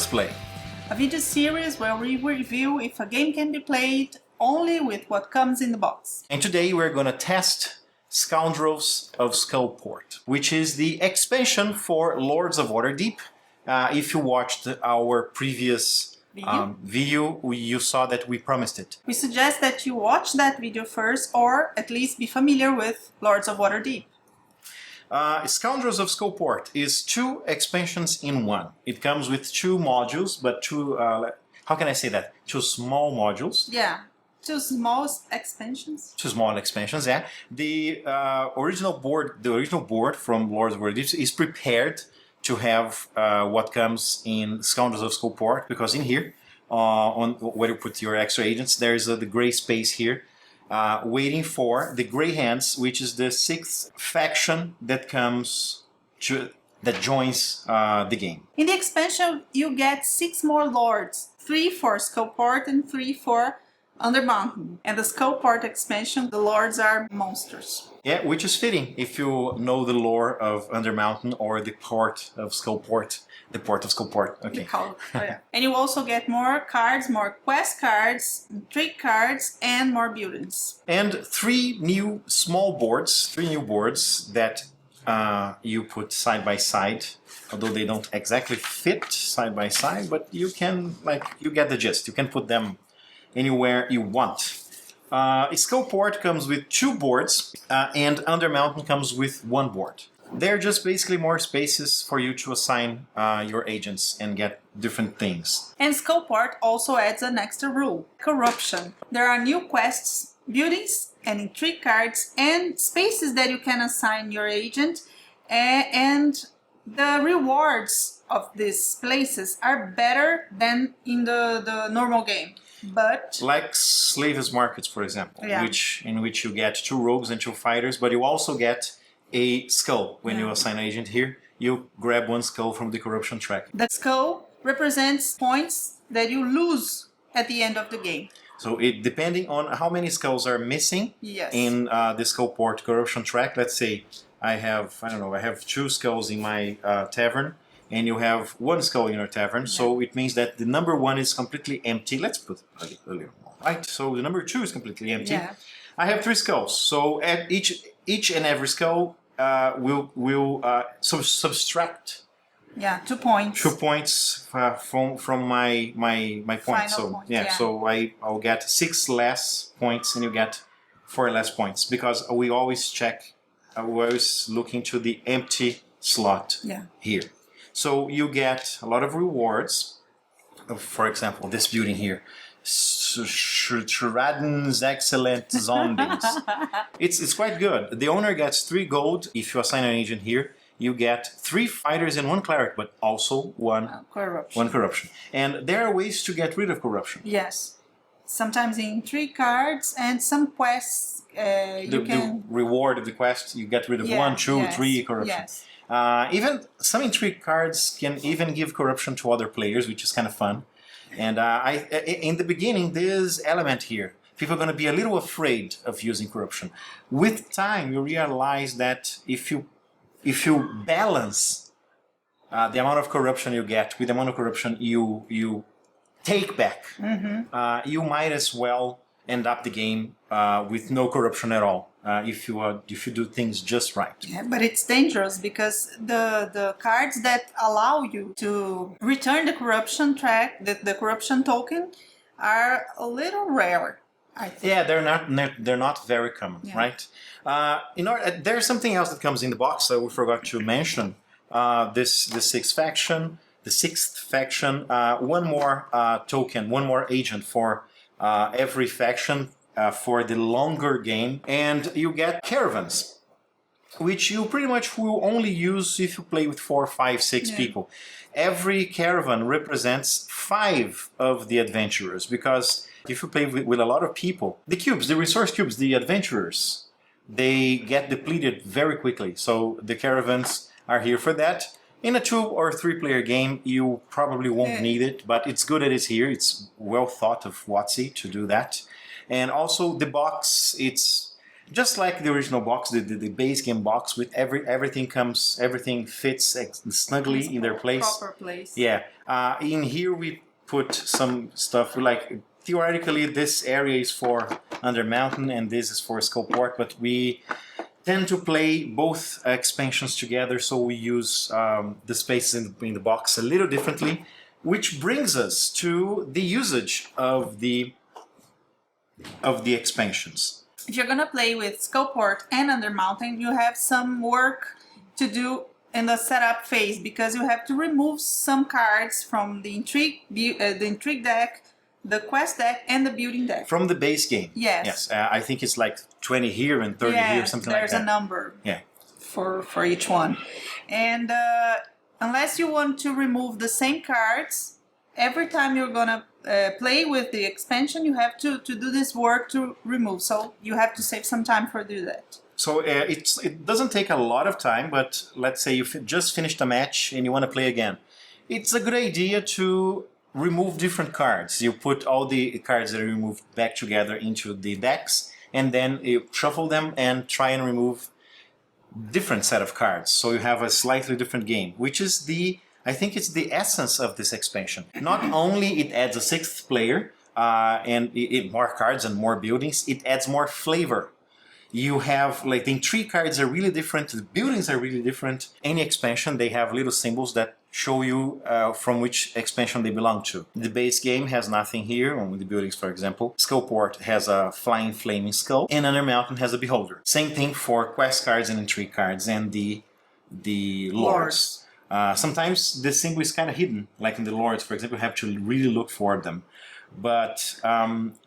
Let's play. A video series where we review if a game can be played only with what comes in the box. And today we're going to test Scoundrels of Skullport, which is the expansion for Lords of Waterdeep. If you watched our previous video, you saw that we promised it. We suggest that you watch that video first, or at least be familiar with Lords of Waterdeep. Scoundrels of Skullport is 2 expansions in one. It comes with 2 modules, but 2, how can I say that? 2 small modules. Yeah, 2 small expansions. 2 small expansions, yeah. The original board from Lords of Waterdeep is prepared to have what comes in Scoundrels of Skullport, because in here, on where you put your extra agents, there's the gray space here. Waiting for the Grey Hands, which is the 6th faction that joins the game. In the expansion, you get 6 more lords, 3 for Skullport and 3 for Undermountain. And the Skullport expansion, the lords are monsters. Yeah, which is fitting if you know the lore of Undermountain or the port of Skullport. The port of Skullport. Okay. Oh, yeah. And you also get more cards, more quest cards, trick cards, and more buildings. And 3 new small boards, 3 new boards that you put side by side, although they don't exactly fit side by side, but you can, you get the gist. You can put them anywhere you want. Skullport comes with 2 boards, and Undermountain comes with 1 board. They're just basically more spaces for you to assign your agents and get different things. And Skullport also adds an extra rule: corruption. There are new quests, buildings, and intrigue cards, and spaces that you can assign your agent, and the rewards of these places are better than in the normal game. But like Slaves Markets, for example, yeah. in which you get 2 rogues and 2 fighters, but you also get a skull. When you assign an agent here, you grab 1 skull from the corruption track. The skull represents points that you lose at the end of the game. So depending on how many skulls are missing in the Skullport corruption track, let's say I have 2 skulls in my tavern, and you have 1 skull in your tavern, so it means that the number 1 is completely empty. Let's put a little more, right? So the number 2 is completely empty. Yeah. I have 3 skulls, so at each and every skull will subtract 2 points. 2 points from my points. So point, so I'll get 6 less points, and you get 4 less points, because we always check. We always look into the empty slot here. So you get a lot of rewards. For example, this building here. Shradden's Excellent Zombies. It's quite good. The owner gets 3 gold. If you assign an agent here, you get 3 fighters and 1 cleric, but also 1 corruption. And there are ways to get rid of corruption. Yes. Sometimes in 3 cards, and some quests the reward of the quest, you get rid of 1, 2, 3 corruption. Yes. Even some intrigue cards can even give corruption to other players, which is kind of fun. And in the beginning, this element here, people are going to be a little afraid of using corruption. With time, you realize that if you balance the amount of corruption you get with the amount of corruption you take back, you might as well end up the game with no corruption at all. If you do things just right. Yeah, but it's dangerous, because the cards that allow you to return the corruption track, the corruption token, are a little rare, I think. Yeah, they're not very common, right? There's something else that comes in the box that we forgot to mention. The 6th faction, 1 more token, 1 more agent for every faction. For the longer game, and you get caravans, which you pretty much will only use if you play with 4, 5, 6 people. Every caravan represents 5 of the adventurers, because if you play with a lot of people, the cubes, the resource cubes, the adventurers, they get depleted very quickly. So the caravans are here for that. In a 2 or 3 player game, you probably won't need it, but it's good that it's here. It's well thought of WotC to do that. And also the box, it's just like the original box, the base game box with everything fits snugly in their place. Proper place. Yeah. In here we put some stuff like theoretically this area is for Under Mountain and this is for Skullport, but we tend to play both expansions together, so we use the spaces in the box a little differently, which brings us to the usage of the expansions. If you're gonna play with Skullport and Under Mountain, you have some work to do in the setup phase because you have to remove some cards from the intrigue deck, the quest deck, and the building deck. From the base game. Yes. Yes. I think it's like 20 here and 30 here, something like that. There's a number. Yeah. For each one, and unless you want to remove the same cards every time you're gonna play with the expansion, you have to do this work to remove. So you have to save some time for do that. So it doesn't take a lot of time, but let's say you just finished a match and you want to play again. It's a good idea to remove different cards. You put all the cards that are removed back together into the decks, and then you shuffle them and try and remove different set of cards. So you have a slightly different game, which is I think it's the essence of this expansion. Not only it adds a sixth player and more cards and more buildings, it adds more flavor. You have, like, the intrigue cards are really different, the buildings are really different. Any expansion, they have little symbols that show you from which expansion they belong to. The base game has nothing here, only the buildings, for example. Skullport has a flying flaming skull, and Under Mountain has a beholder. Same thing for quest cards and intrigue cards and the lords. Sometimes the symbol is kind of hidden, like in the lords, for example, you have to really look for them. But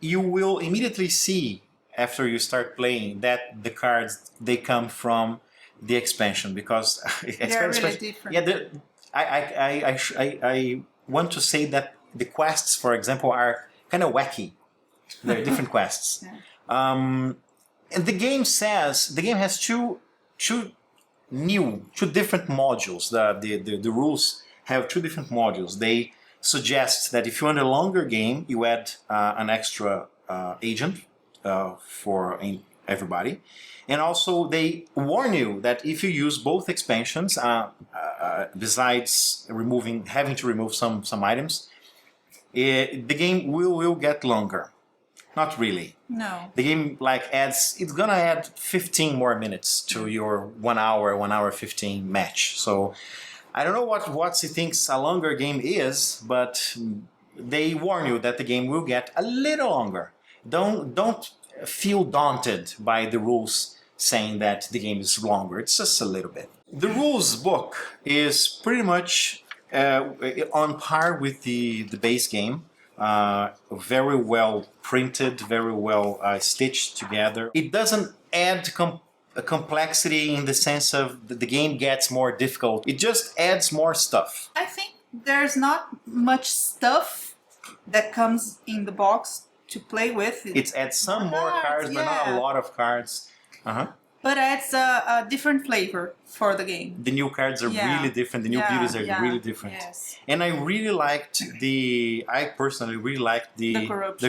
you will immediately see after you start playing that the cards, they come from the expansion, because they're really different. Yeah, I want to say that the quests, for example, are kind of wacky. They're different quests. Yeah. And the game has two different modules. The rules have two different modules. They suggest that if you want a longer game, you add an extra agent for everybody. And also they warn you that if you use both expansions, besides having to remove some items, the game will get longer. Not really. No. The game it's gonna add 15 more minutes to your 1 hour 15 match. So I don't know what WotC thinks a longer game is, but they warn you that the game will get a little longer. Don't feel daunted by the rules saying that the game is longer. It's just a little bit. The rules book is pretty much on par with the base game. Very well printed, very well stitched together. It doesn't add complexity in the sense of the game gets more difficult. It just adds more stuff. I think there's not much stuff that comes in the box to play with. It adds some more cards, but not a lot of cards. But adds a different flavor for the game. The new cards are really different. The new beauties are really different. Yes. And I personally really liked the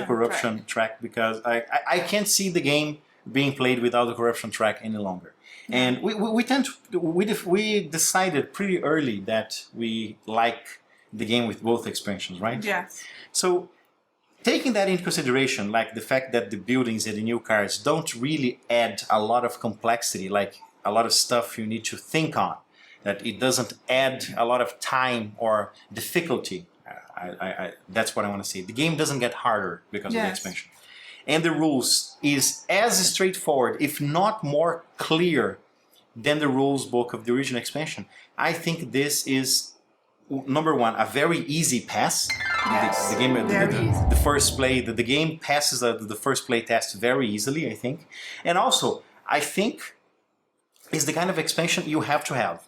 corruption track, because I can't see the game being played without the corruption track any longer. And we decided pretty early that we like the game with both expansions, right? Yes. So taking that into consideration, like the fact that the buildings and the new cards don't really add a lot of complexity, like a lot of stuff you need to think on, that it doesn't add a lot of time or difficulty. That's what I want to say. The game doesn't get harder because of the expansion. And the rules is as straightforward, if not more clear, than the rules book of the original expansion. I think this is, number one, a very easy pass. Yes, the game, easy. The first play, the game passes the first play test very easily, I think. And also, I think is the kind of expansion you have to have.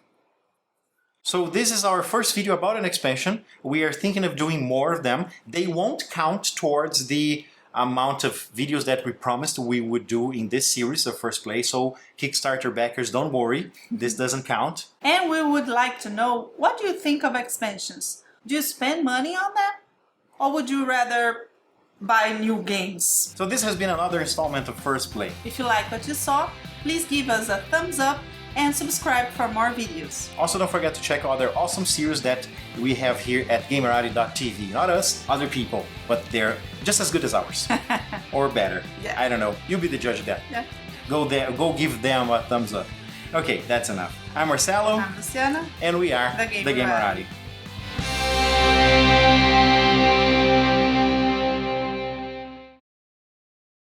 So this is our first video about an expansion. We are thinking of doing more of them. They won't count towards the amount of videos that we promised we would do in this series of First Play. So Kickstarter backers, don't worry, this doesn't count. And we would like to know, what do you think of expansions? Do you spend money on them? Or would you rather buy new games. So this has been another installment of First Play. If you like what you saw, please give us a thumbs up and subscribe for more videos. Also, don't forget to check out other awesome series that we have here at Gamerati.tv. Not us, other people, but they're just as good as ours. Or better. Yeah. I don't know. You be the judge of that. Yeah. Go there, go give them a thumbs up. Okay, that's enough. I'm Marcelo. I'm Luciana. And we are The Gamerati.